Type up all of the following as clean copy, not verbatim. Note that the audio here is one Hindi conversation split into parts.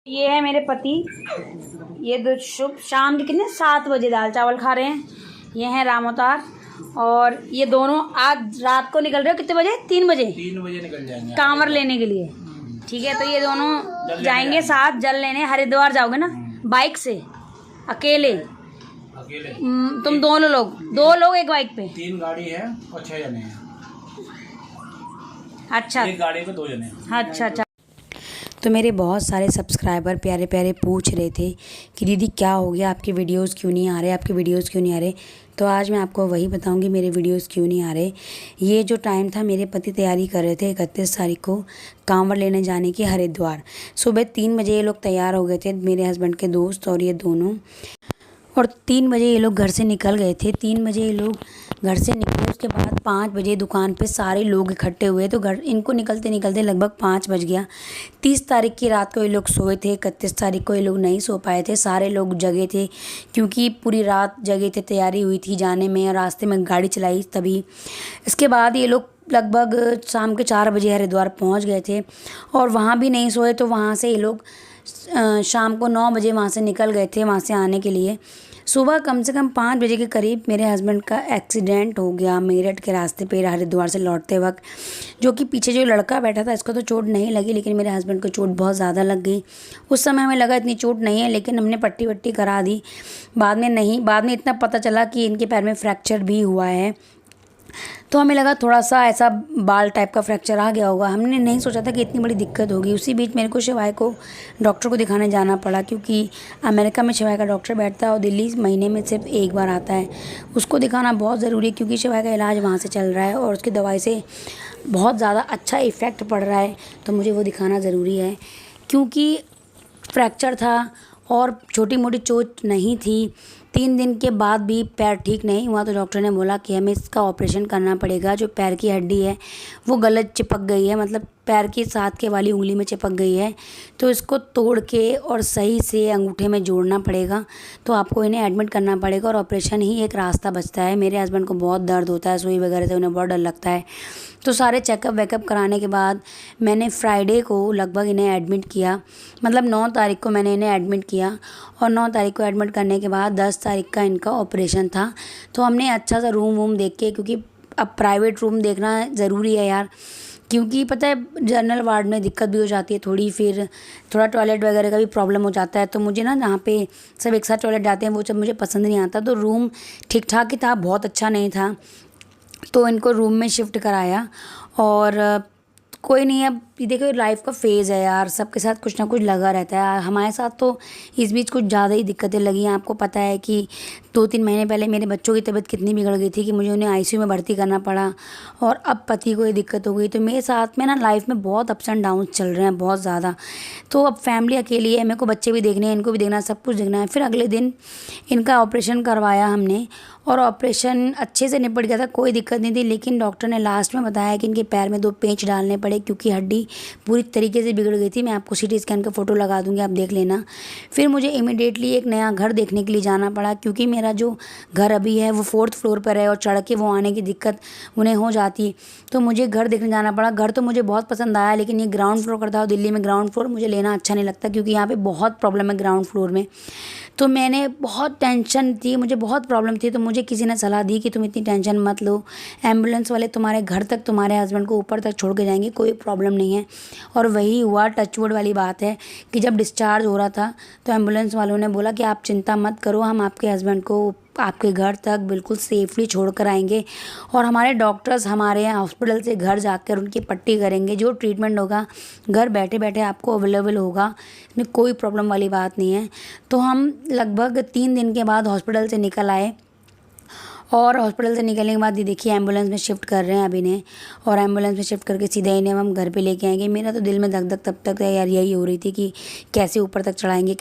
ये है मेरे पति। ये दो शुभ शाम के कितने 7 बजे दाल चावल खा रहे हैं। ये हैं राम अवतार और ये दोनों आज रात को निकल रहे हो। कितने बजे? 3 बजे। 3 बजे निकल जाएंगे कांवर लेने के लिए। ठीक है, तो ये दोनों जाएंगे साथ जल लेने। हरिद्वार जाओगे ना बाइक से? अकेले? तुम दोनों लोग? 2 लोग एक बाइक पे? 3 गाड़ी है और 6 जने हैं। अच्छा, एक गाड़ी पे 2 जने हैं। अच्छा। तो मेरे बहुत सारे सब्सक्राइबर प्यारे प्यारे पूछ रहे थे कि दीदी क्या हो गया, आपके वीडियोस क्यों नहीं आ रहे। तो आज मैं आपको वही बताऊंगी मेरे वीडियोस क्यों नहीं आ रहे। ये जो टाइम था, मेरे पति तैयारी कर रहे थे 31 तारीख को कांवर लेने जाने की हरिद्वार। सुबह 3 बजे ये लोग तैयार हो गए थे, मेरे हस्बैंड के दोस्त और ये दोनों। और 3 बजे ये लोग घर से निकल गए थे। 3 बजे ये लोग घर से निकले। उसके बाद 5 बजे दुकान पे सारे लोग इकट्ठे हुए, तो घर इनको निकलते निकलते लगभग 5 बज गया। 30 तारीख की रात को ये लोग सोए थे, 31 तारीख को ये लोग नहीं सो पाए थे। सारे लोग जगे थे क्योंकि पूरी रात जगे थे, तैयारी हुई थी जाने में और रास्ते में गाड़ी चलाई तभी। इसके बाद ये लोग लगभग शाम के 4 बजे हरिद्वार पहुँच गए थे और वहाँ भी नहीं सोए। तो वहाँ से ये लोग शाम को 9 बजे वहाँ से निकल गए थे वहाँ से आने के लिए। सुबह कम से कम 5 बजे के करीब मेरे हस्बैंड का एक्सीडेंट हो गया मेरठ के रास्ते पे हरिद्वार से लौटते वक्त। जो कि पीछे जो लड़का बैठा था इसको तो चोट नहीं लगी, लेकिन मेरे हस्बैंड को चोट बहुत ज़्यादा लग गई। उस समय हमें लगा इतनी चोट नहीं है, लेकिन हमने पट्टी वट्टी करा दी। बाद में इतना पता चला कि इनके पैर में फ्रैक्चर भी हुआ है। तो हमें लगा थोड़ा सा ऐसा बाल टाइप का फ्रैक्चर आ गया होगा। हमने नहीं सोचा था कि इतनी बड़ी दिक्कत होगी। उसी बीच मेरे को शिवाय को डॉक्टर को दिखाने जाना पड़ा, क्योंकि अमेरिका में शिवाय का डॉक्टर बैठता है और दिल्ली महीने में सिर्फ एक बार आता है। उसको दिखाना बहुत ज़रूरी है क्योंकि शिवाय का इलाज वहाँ से चल रहा है और उसकी दवाई से बहुत ज़्यादा अच्छा इफ़ेक्ट पड़ रहा है। तो मुझे वो दिखाना ज़रूरी है क्योंकि फ्रैक्चर था और छोटी मोटी चोट नहीं थी। 3 दिन के बाद भी पैर ठीक नहीं हुआ तो डॉक्टर ने बोला कि हमें इसका ऑपरेशन करना पड़ेगा। जो पैर की हड्डी है वो गलत चिपक गई है, मतलब पैर की साथ के वाली उंगली में चिपक गई है। तो इसको तोड़ के और सही से अंगूठे में जोड़ना पड़ेगा। तो आपको इन्हें एडमिट करना पड़ेगा और ऑपरेशन ही एक रास्ता बचता है। मेरे हस्बैंड को बहुत दर्द होता है, सुई वगैरह से उन्हें बहुत डर लगता है। तो सारे चेकअप वेकअप कराने के बाद मैंने फ्राइडे को लगभग इन्हें एडमिट किया, मतलब 9 तारीख को मैंने इन्हें एडमिट किया। और 9 तारीख को एडमिट करने के बाद 10 तारीख का इनका ऑपरेशन था। तो हमने अच्छा सा रूम वूम देख के, क्योंकि अब प्राइवेट रूम देखना ज़रूरी है यार, क्योंकि पता है जनरल वार्ड में दिक्कत भी हो जाती है थोड़ी, फिर थोड़ा टॉयलेट वगैरह का भी प्रॉब्लम हो जाता है। तो मुझे ना जहाँ पे सब एक साथ टॉयलेट जाते हैं वो सब मुझे पसंद नहीं आता। तो रूम ठीक ठाक ही था, बहुत अच्छा नहीं था। तो इनको रूम में शिफ्ट कराया और कोई नहीं। अब देखो लाइफ का फेज़ है यार, सबके साथ कुछ ना कुछ लगा रहता है। हमारे साथ तो इस बीच कुछ ज़्यादा ही दिक्कतें लगी हैं। आपको पता है कि 2-3 महीने पहले मेरे बच्चों की तबीयत कितनी बिगड़ गई थी कि मुझे उन्हें आईसीयू में भर्ती करना पड़ा और अब पति को ये दिक्कत हो गई। तो मेरे साथ में ना लाइफ में बहुत अप्स एंड डाउन्स चल रहे हैं, बहुत ज़्यादा। तो अब फैमिली अकेली है, मेरे को बच्चे भी देखने हैं, इनको भी देखना है, सब कुछ देखना है। फिर अगले दिन इनका ऑपरेशन करवाया हमने और ऑपरेशन अच्छे से निपट गया था, कोई दिक्कत नहीं थी। लेकिन डॉक्टर ने लास्ट में बताया कि इनके पैर में 2 पेंच डालने पड़े क्योंकि हड्डी पूरी तरीके से बिगड़ गई थी। मैं आपको सीटी स्कैन का फ़ोटो लगा दूंगी, आप देख लेना। फिर मुझे इमीडिएटली एक नया घर देखने के लिए जाना पड़ा क्योंकि मेरा जो घर अभी है वो 4th फ्लोर पर है और चढ़ के वो आने की दिक्कत उन्हें हो जाती। तो मुझे घर देखने जाना पड़ा। घर तो मुझे बहुत पसंद आया, लेकिन ये ग्राउंड फ्लोर का था और दिल्ली में ग्राउंड फ्लोर मुझे लेना अच्छा नहीं लगता क्योंकि यहाँ पर बहुत प्रॉब्लम है ग्राउंड फ्लोर में। तो मैंने बहुत टेंशन थी, मुझे बहुत प्रॉब्लम थी। तो मुझे किसी ने सलाह दी कि तुम इतनी टेंशन मत लो, एम्बुलेंस वाले तुम्हारे घर तक तुम्हारे हस्बैंड को ऊपर तक छोड़ के जाएंगे, कोई प्रॉब्लम नहीं है। और वही हुआ, टचवुड वाली बात है कि जब डिस्चार्ज हो रहा था तो एम्बुलेंस वालों ने बोला कि आप चिंता मत करो, हम आपके हस्बैंड को आपके घर तक बिल्कुल सेफली छोड़ कर आएंगे और हमारे डॉक्टर्स हमारे यहाँ हॉस्पिटल से घर जाकर उनकी पट्टी करेंगे। जो ट्रीटमेंट होगा घर बैठे बैठे आपको अवेलेबल होगा, इसमें कोई प्रॉब्लम वाली बात नहीं है। तो हम लगभग 3 दिन के बाद हॉस्पिटल से निकल आए और हॉस्पिटल से निकलने के बाद ये देखिए एम्बुलेंस में शिफ्ट कर रहे हैं अभी इन्हें, और एम्बुलेंस में शिफ्ट करके सीधे इन्हें हम घर पे लेके आएंगे। मेरा तो दिल में धक धक तब तक यार यही हो रही थी कि कैसे ऊपर तक चढ़ाएंगे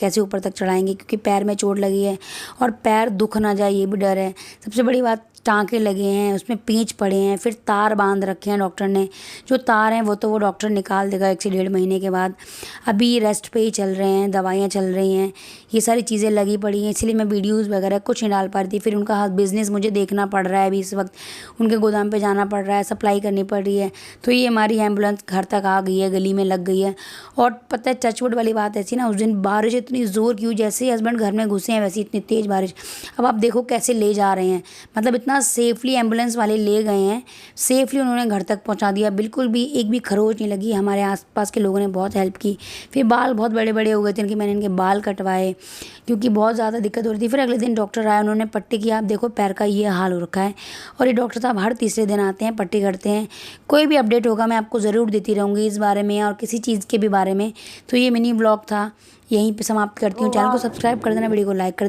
क्योंकि पैर में चोट लगी है और पैर दुख ना जाए ये भी डर है। सबसे बड़ी बात टाँके लगे हैं, उसमें पेंच पड़े हैं, फिर तार बांध रखे हैं डॉक्टर ने। जो तार हैं वो डॉक्टर निकाल देगा 1 से 1.5 महीने के बाद। अभी रेस्ट पे ही चल रहे हैं, दवाइयाँ चल रही हैं, ये सारी चीज़ें लगी पड़ी हैं, इसलिए मैं वीडियोज़ वगैरह कुछ नहीं डाल पा रही थी। फिर उनका बिज़नेस मुझे देखना पड़ रहा है अभी इस वक्त, उनके गोदाम पे जाना पड़ रहा है, सप्लाई करनी पड़ रही है। तो ये हमारी एम्बुलेंस घर तक आ गई है, गली में लग गई है। और पता है टचवुड वाली बात ऐसी ना, उस दिन बारिश इतनी ज़ोर की हुई, जैसे ही हस्बैंड घर में घुसे हैं वैसे इतनी तेज़ बारिश। अब आप देखो कैसे ले जा रहे हैं, मतलब इतना सेफली एम्बुलेंस वाले ले गए हैं, सेफली उन्होंने घर तक पहुंचा दिया, बिल्कुल भी एक भी खरोच नहीं लगी। हमारे आसपास के लोगों ने बहुत हेल्प की। फिर बाल बहुत बड़े बड़े हो गए थे इनके, मैंने इनके बाल कटवाए क्योंकि बहुत ज़्यादा दिक्कत हो रही थी। फिर अगले दिन डॉक्टर आया, उन्होंने पट्टी की। आप देखो पैर का ये हाल हो रखा है। और ये डॉक्टर साहब हर तीसरे दिन आते हैं, पट्टी करते हैं। कोई भी अपडेट होगा मैं आपको ज़रूर देती रहूँगी इस बारे में और किसी चीज़ के भी बारे में। तो ये मिनी ब्लॉग था, यहीं पे समाप्त करती हूँ। चैनल को सब्सक्राइब कर देना, वीडियो को लाइक कर देना।